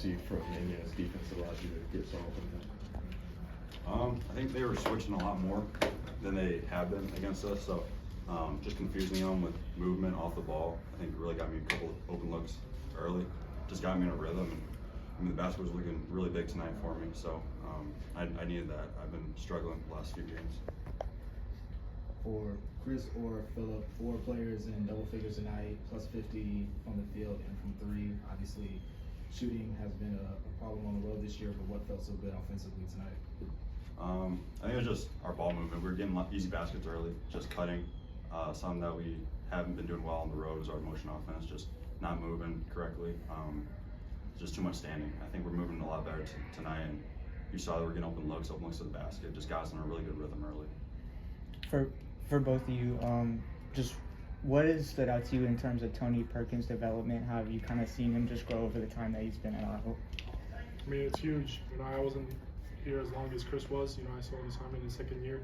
See from Indiana's defense that allows you to get so open? I think they were switching a lot more than they have been against us, so just confusing them with movement off the ball, I think really got me a couple of open looks early, just got me in a rhythm. And I mean, the basket was looking really big tonight for me, so I needed that. I've been struggling the last few games. For Kris or Filip, 4 players in double figures tonight, plus 50 on the field and from 3. Obviously, shooting has been a problem on the road this year, but what felt so good offensively tonight? I think it was just our ball movement. We were getting easy baskets early, just cutting. Something that we haven't been doing well on the road is our motion offense, just not moving correctly. Just too much standing. I think we're moving a lot better tonight, and you saw that we're getting open looks to the basket. Just got us in a really good rhythm early. For both of you, just what has stood out to you in terms of Tony Perkins' development? How have you kind of seen him just grow over the time that he's been at Arlo? I mean, it's huge. I wasn't here as long as Kris was. I saw his time in his second year,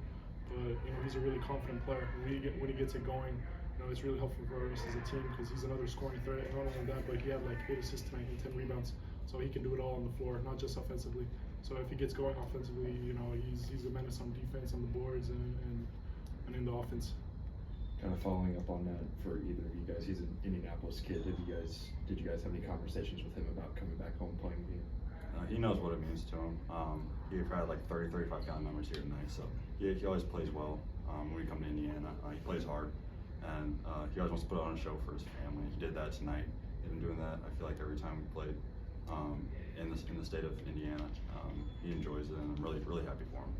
but he's a really confident player. When he gets it going, it's really helpful for us as a team because he's another scoring threat. And not only that, but he had like 8 assists tonight and 10 rebounds, so he can do it all on the floor, not just offensively. So if he gets going offensively, he's a menace on defense, on the boards, and in the offense. Kind of following up on that for either of you guys, he's an Indianapolis kid. Did you guys have any conversations with him about coming back home playing with you? He knows what it means to him. He had like 35 family members here tonight, so he always plays well. When we come to Indiana, he plays hard, and he always wants to put on a show for his family. He did that tonight. He's been doing that, I feel like, every time we played in the state of Indiana. He enjoys it, and I'm really happy for him.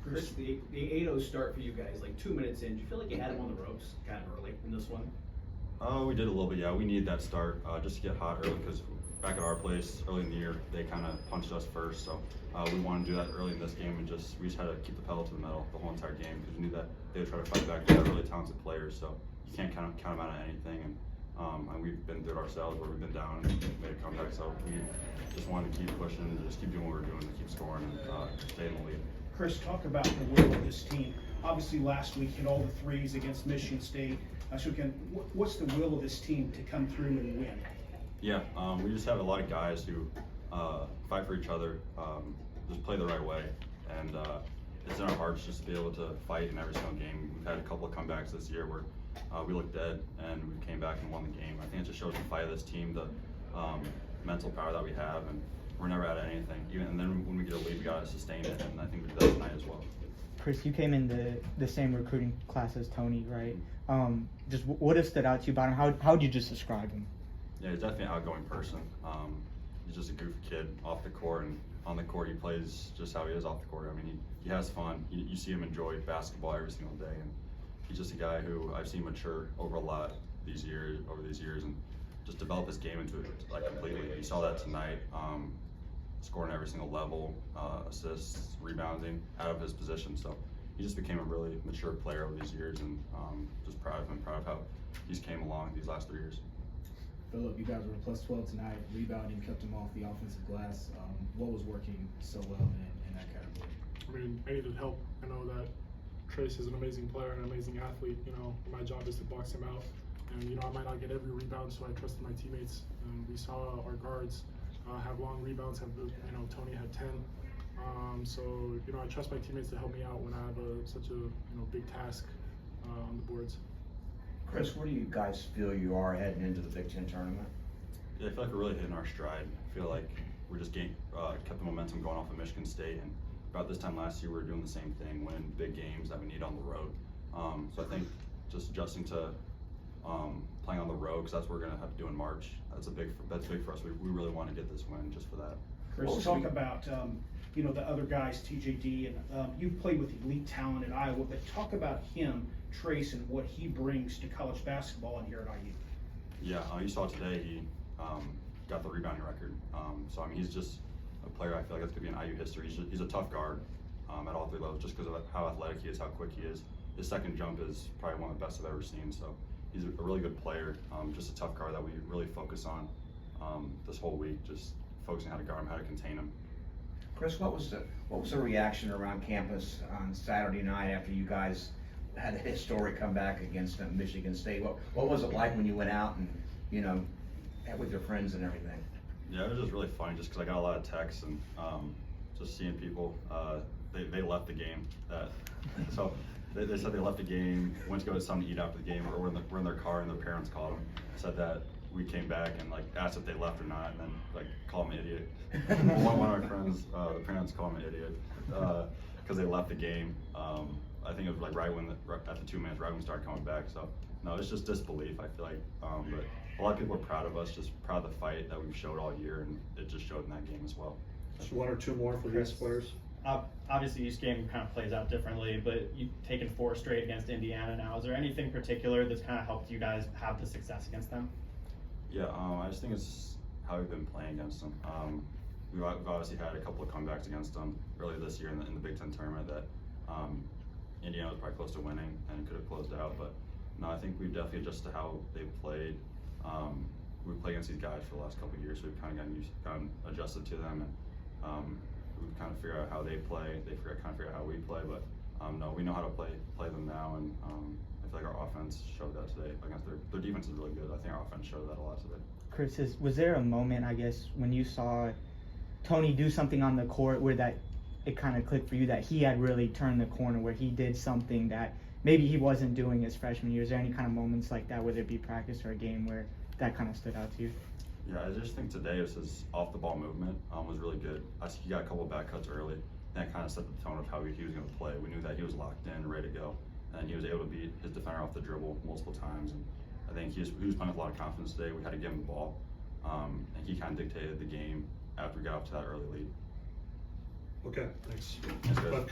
Kris, the 8-0 start for you guys, like 2 minutes in, do you feel like you had him on the ropes kind of early in this one? We did a little bit, yeah. We needed that start just to get hot early because back at our place early in the year, they kind of punched us first. So we wanted to do that early in this game, and we just had to keep the pedal to the metal the whole entire game because we knew that they would try to fight back. They got really talented players, so you can't count them out on anything. And we've been through it ourselves where we've been down and made a comeback. So we just wanted to keep pushing and just keep doing what we're doing to keep scoring and stay in the lead. Kris, talk about the will of this team. Obviously, last week hit all the threes against Michigan State. What's the will of this team to come through and win? Yeah, we just have a lot of guys who fight for each other, just play the right way, and it's in our hearts just to be able to fight in every single game. We've had a couple of comebacks this year where we looked dead and we came back and won the game. I think it just shows the fight of this team, the mental power that we have, and we're never out of anything. And then when we get a lead, we gotta sustain it, and I think we did that tonight as well. Kris, you came in the same recruiting class as Tony, right? Just what has stood out to you about him? How would you just describe him? Yeah, he's definitely an outgoing person. He's just a goofy kid off the court, and on the court he plays just how he is off the court. I mean, he has fun. You see him enjoy basketball every single day, and he's just a guy who I've seen mature over these years, and just develop his game into it like completely. You saw that tonight, scoring every single level, assists, rebounding, out of his position. So he just became a really mature player over these years, and just proud of him, proud of how he's came along these last 3 years. Filip, you guys were plus 12 tonight, rebounding, kept him off the offensive glass. What was working so well in that category? I mean, I needed help. I know that Trace is an amazing player and an amazing athlete. My job is to box him out. And, I might not get every rebound, so I trusted my teammates. We saw our guards have long rebounds. Tony had 10. So, I trust my teammates to help me out when I have such a big task on the boards. Kris, where do you guys feel you are heading into the Big Ten tournament? Yeah, I feel like we're really hitting our stride. I feel like we're just kept the momentum going off of Michigan State, and about this time last year we were doing the same thing, winning big games that we need on the road. So I think just adjusting to playing on the road, because that's what we're going to have to do in March. That's big for us. We really want to get this win just for that. Kris, talk about the other guys, TJD, and you've played with elite talent at Iowa, but talk about him, Trace, and what he brings to college basketball and here at IU. Yeah, you saw today he got the rebounding record. So I mean, he's just a player. I feel like that's going to be in IU history. He's a tough guard at all 3 levels, just because of how athletic he is, how quick he is. His second jump is probably one of the best I've ever seen. So he's a really good player. Just a tough guard that we really focus on this whole week. Just focusing how to guard him, how to contain him. Kris, what was the reaction around campus on Saturday night after you guys had a historic comeback against Michigan State? What was it like when you went out and with your friends and everything? Yeah, it was just really funny just because I got a lot of texts and just seeing people, they left the game. So they said they left the game, went to go get something to eat after the game, or were in their car and their parents called them, said that we came back and like asked if they left or not, and then like called me an idiot. one of my friends, the parents called me an idiot because they left the game. I think it was like at the 2 minutes, right when we started coming back. So no, it's just disbelief. I feel like, but a lot of people are proud of us, just proud of the fight that we've showed all year, and it just showed in that game as well. Just one or two more for these players. Obviously, each game kind of plays out differently, but you've taken 4 straight against Indiana now. Is there anything particular that's kind of helped you guys have the success against them? Yeah, I just think it's how we've been playing against them. We've obviously had a couple of comebacks against them earlier this year in the Big Ten tournament that Indiana was probably close to winning and could have closed out. But no, I think we've definitely adjusted to how they've played. We've played against these guys for the last couple of years, so we've kind of adjusted to them, and we've kind of figured out how they play. They kind of figure out how we play, but no, we know how to play them now, and I feel like our offense showed that today. Against their defense is really good. I think our offense showed that a lot today. Kris, was there a moment, I guess, when you saw Tony do something on the court where that it kind of clicked for you that he had really turned the corner, where he did something that maybe he wasn't doing his freshman year? Is there any kind of moments like that, whether it be practice or a game, where that kind of stood out to you? Yeah, I just think today his off-the-ball movement was really good. I see he got a couple of back cuts early, and that kind of set the tone of how he was going to play. We knew that he was locked in, ready to go, and he was able to beat his defender off the dribble multiple times. And I think he was playing with a lot of confidence today. We had to give him the ball, and he kind of dictated the game after we got up to that early lead. Okay, thanks. That's good. But